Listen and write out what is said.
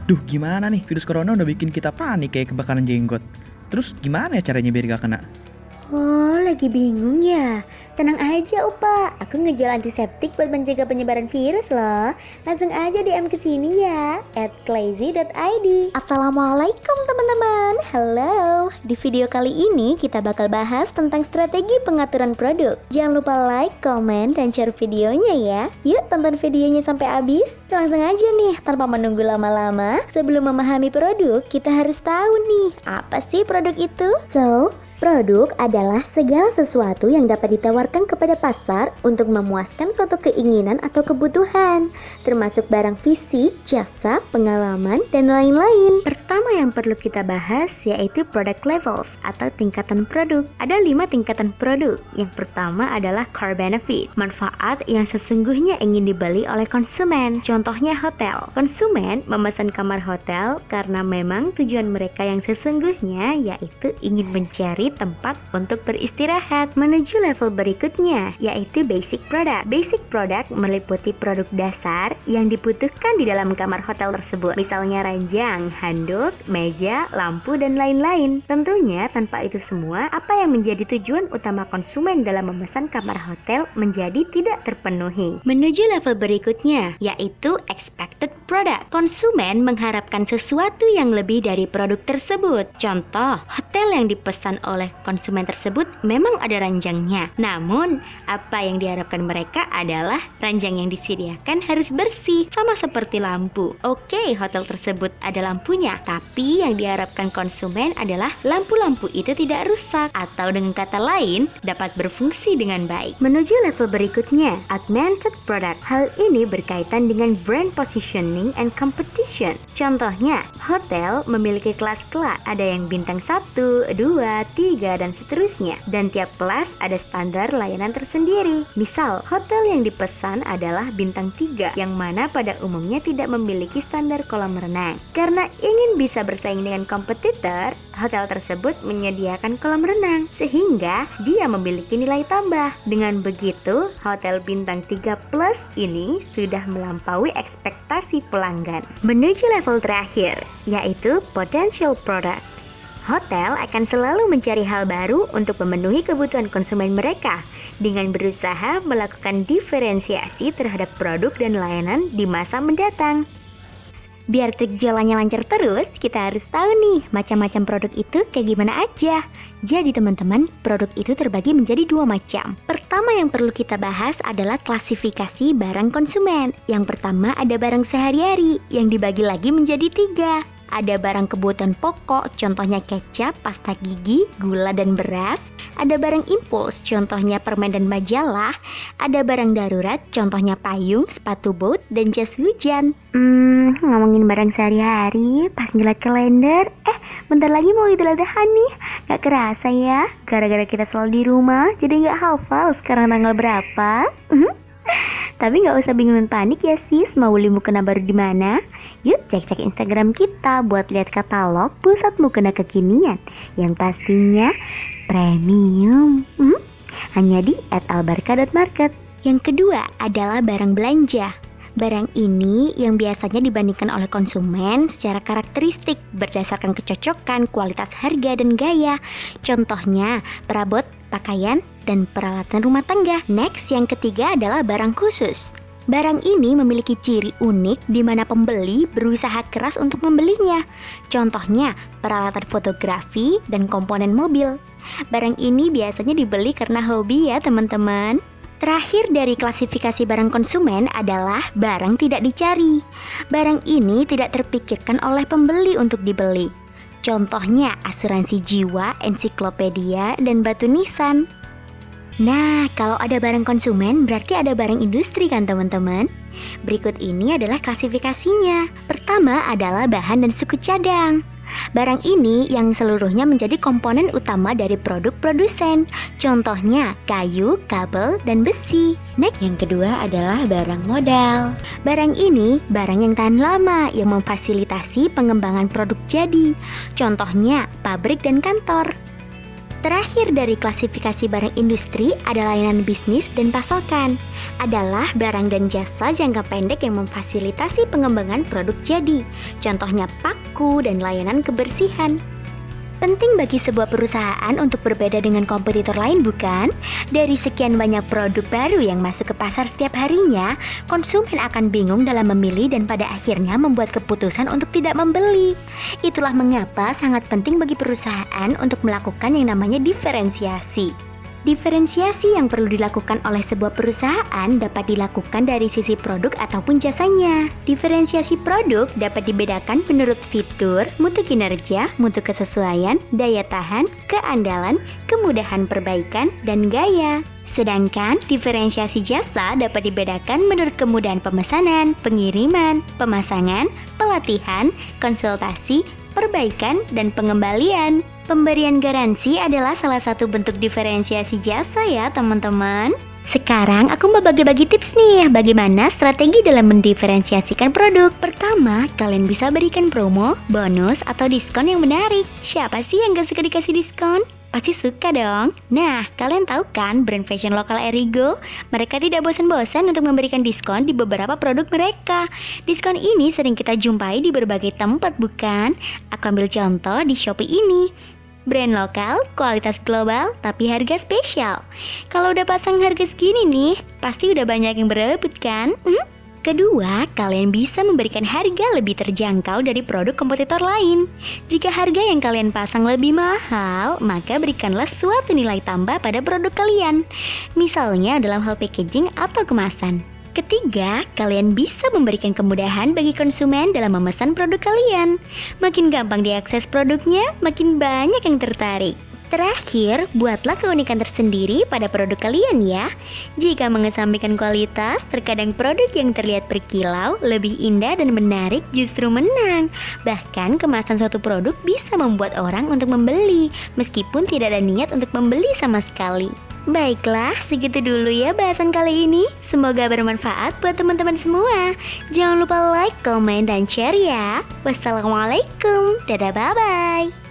Duh, gimana nih? Virus corona udah bikin kita panik kayak kebakaran jenggot. Terus gimana ya caranya biar gak kena? Oh, lagi bingung ya? Tenang aja, Opa. Aku ngejual antiseptik buat mencegah penyebaran virus loh. Langsung aja DM ke sini ya, @clazy.id. Assalamualaikum teman-teman. Halo. Di video kali ini kita bakal bahas tentang strategi pengaturan produk. Jangan lupa like, comment, dan share videonya ya. Yuk tonton videonya sampai habis. Langsung aja nih, tanpa menunggu lama-lama. Sebelum memahami produk, kita harus tahu nih, apa sih produk itu? Produk adalah segala sesuatu yang dapat ditawarkan kepada pasar untuk memuaskan suatu keinginan atau kebutuhan, termasuk barang fisik, jasa, pengalaman, dan lain-lain. Pertama yang perlu kita bahas yaitu product levels atau tingkatan produk. Ada 5 tingkatan produk. Yang pertama adalah core benefit, manfaat yang sesungguhnya ingin dibeli oleh konsumen. Contohnya hotel. Konsumen memesan kamar hotel karena memang tujuan mereka yang sesungguhnya yaitu ingin mencari tempat untuk beristirahat. Menuju level berikutnya yaitu basic product. Basic product meliputi produk dasar yang dibutuhkan di dalam kamar hotel tersebut. Misalnya ranjang, handuk, meja, lampu, dan lain-lain. Tentunya tanpa itu semua, apa yang menjadi tujuan utama konsumen dalam memesan kamar hotel menjadi tidak terpenuhi. Menuju level berikutnya yaitu expected product. Konsumen mengharapkan sesuatu yang lebih dari produk tersebut. Contoh, hotel yang dipesan oleh konsumen tersebut memang ada ranjangnya. Namun, apa yang diharapkan mereka adalah ranjang yang disediakan harus bersih, sama seperti lampu. Oke, hotel tersebut ada lampunya, tapi yang diharapkan konsumen adalah lampu-lampu itu tidak rusak, atau dengan kata lain, dapat berfungsi dengan baik. Menuju level berikutnya, augmented product. Hal ini berkaitan dengan brand positioning and competition. Contohnya, hotel memiliki kelas-kelas, ada yang bintang 1, 2, 3, dan seterusnya. Dan tiap kelas ada standar layanan tersendiri. Misal, hotel yang dipesan adalah bintang 3, yang mana pada umumnya tidak memiliki standar kolam renang. Karena ingin bisa bersaing dengan kompetitor, hotel tersebut menyediakan kolam renang, sehingga dia memiliki nilai tambah. Dengan begitu, hotel bintang 3 plus ini sudah melampaui ekspektasi pelanggan. Menuju level terakhir, yaitu potential product. Hotel akan selalu mencari hal baru untuk memenuhi kebutuhan konsumen mereka dengan berusaha melakukan diferensiasi terhadap produk dan layanan di masa mendatang. Biar trik jualannya lancar terus, kita harus tahu nih macam-macam produk itu kayak gimana aja. Jadi teman-teman, produk itu terbagi menjadi 2 macam. Pertama yang perlu kita bahas adalah klasifikasi barang konsumen. Yang pertama ada barang sehari-hari yang dibagi lagi menjadi 3. Ada barang kebutuhan pokok, contohnya kecap, pasta gigi, gula, dan beras. Ada barang impuls, contohnya permen dan majalah. Ada barang darurat, contohnya payung, sepatu bot, dan jas hujan. Ngomongin barang sehari-hari, pas ngeliat kalender, bentar lagi mau Idul Adha nih. Gak kerasa ya, gara-gara kita selalu di rumah, jadi gak hafal sekarang tanggal berapa. Tapi nggak usah bingung dan panik ya sis, mau beli mukena baru di mana? Yuk cek-cek Instagram kita buat lihat katalog pusat mukena kekinian yang pastinya premium. Hanya di @albarka.market. Yang kedua adalah barang belanja. Barang ini yang biasanya dibandingkan oleh konsumen secara karakteristik berdasarkan kecocokan, kualitas harga, dan gaya. Contohnya perabot, pakaian, dan peralatan rumah tangga. Next, yang ketiga adalah barang khusus. Barang ini memiliki ciri unik di mana pembeli berusaha keras untuk membelinya. Contohnya, peralatan fotografi dan komponen mobil. Barang ini biasanya dibeli karena hobi ya teman-teman. Terakhir dari klasifikasi barang konsumen adalah barang tidak dicari. Barang ini tidak terpikirkan oleh pembeli untuk dibeli. Contohnya asuransi jiwa, ensiklopedia, dan batu nisan. Nah, kalau ada barang konsumen berarti ada barang industri kan teman-teman? Berikut ini adalah klasifikasinya. Pertama adalah bahan dan suku cadang. Barang ini yang seluruhnya menjadi komponen utama dari produk produsen. Contohnya kayu, kabel, dan besi. Next, yang kedua adalah barang modal. Barang ini barang yang tahan lama yang memfasilitasi pengembangan produk jadi. Contohnya pabrik dan kantor. Terakhir dari klasifikasi barang industri ada layanan bisnis dan pasokan. Adalah barang dan jasa jangka pendek yang memfasilitasi pengembangan produk jadi. Contohnya paku dan layanan kebersihan. Penting bagi sebuah perusahaan untuk berbeda dengan kompetitor lain, bukan? Dari sekian banyak produk baru yang masuk ke pasar setiap harinya, konsumen akan bingung dalam memilih dan pada akhirnya membuat keputusan untuk tidak membeli. Itulah mengapa sangat penting bagi perusahaan untuk melakukan yang namanya diferensiasi. Diferensiasi yang perlu dilakukan oleh sebuah perusahaan dapat dilakukan dari sisi produk ataupun jasanya. Diferensiasi produk dapat dibedakan menurut fitur, mutu kinerja, mutu kesesuaian, daya tahan, keandalan, kemudahan perbaikan, dan gaya. Sedangkan diferensiasi jasa dapat dibedakan menurut kemudahan pemesanan, pengiriman, pemasangan, pelatihan, konsultasi, perbaikan, dan pengembalian. Pemberian garansi adalah salah satu bentuk diferensiasi jasa ya teman-teman. Sekarang aku mau bagi-bagi tips nih bagaimana strategi dalam mendiferensiasikan produk. Pertama, kalian bisa berikan promo, bonus, atau diskon yang menarik. Siapa sih yang gak suka dikasih diskon? Pasti suka dong. Nah, kalian tahu kan brand fashion lokal Erigo? Mereka tidak bosan-bosan untuk memberikan diskon di beberapa produk mereka. Diskon ini sering kita jumpai di berbagai tempat, bukan? Aku ambil contoh di Shopee ini. Brand lokal, kualitas global, tapi harga spesial. Kalau udah pasang harga segini nih, pasti udah banyak yang berebut kan? Kedua, kalian bisa memberikan harga lebih terjangkau dari produk kompetitor lain. Jika harga yang kalian pasang lebih mahal, maka berikanlah suatu nilai tambah pada produk kalian. Misalnya dalam hal packaging atau kemasan. Ketiga, kalian bisa memberikan kemudahan bagi konsumen dalam memesan produk kalian. Makin gampang diakses produknya, makin banyak yang tertarik. Terakhir, buatlah keunikan tersendiri pada produk kalian ya. Jika mengesampingkan kualitas, terkadang produk yang terlihat berkilau, lebih indah dan menarik justru menang. Bahkan kemasan suatu produk bisa membuat orang untuk membeli, meskipun tidak ada niat untuk membeli sama sekali. Baiklah, segitu dulu ya bahasan kali ini. Semoga bermanfaat buat teman-teman semua. Jangan lupa like, komen, dan share ya. Wassalamualaikum. Dadah, bye-bye.